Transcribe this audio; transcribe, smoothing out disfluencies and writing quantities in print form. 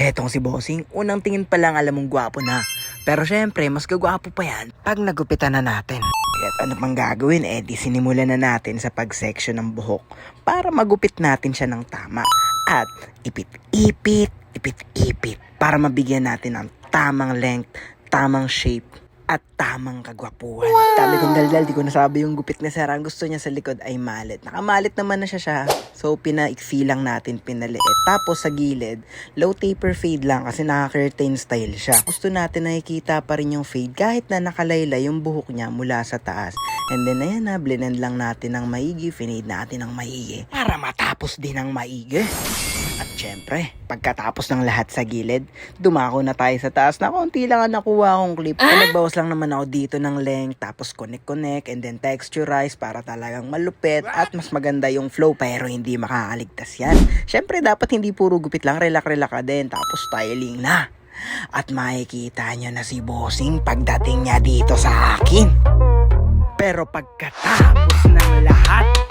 Hetong si Bossing, unang tingin pa lang alam mong gwapo na. Pero syempre, mas gagwapo pa yan pag nagupitan na natin. Kaya't ano pang gagawin, di sinimulan na natin sa pag-section ng buhok para magupit natin siya ng tama. At ipit-ipit, ipit-ipit para mabigyan natin ng tamang length, tamang shape, at tamang kagwapuan. Dami kong daldal, di ko nasabi yung gupit ni Sir. Ang gusto niya sa likod ay malit. Nakamalit naman na siya. So, pinaiksi lang natin, pinaliit. Tapos sa gilid, low taper fade lang kasi naka-curtain style siya. Gusto natin nakikita pa rin yung fade kahit na nakalayla yung buhok niya mula sa taas. And then, ayan na, blend lang natin ng maigi, finade natin ng maigi para matapos din ng maigi. At syempre, pagkatapos ng lahat sa gilid, dumako na tayo sa taas na konti lang ang nakuha akong clip. Nagbawas lang naman ako dito ng length, tapos connect, and then texturize para talagang malupit at mas maganda yung flow pero hindi makakaligtas yan. Syempre, dapat hindi puro gupit lang, relax ka din, tapos styling na. At makikita nyo na si Bossing pagdating niya dito sa akin. Pero pagkatapos ng lahat,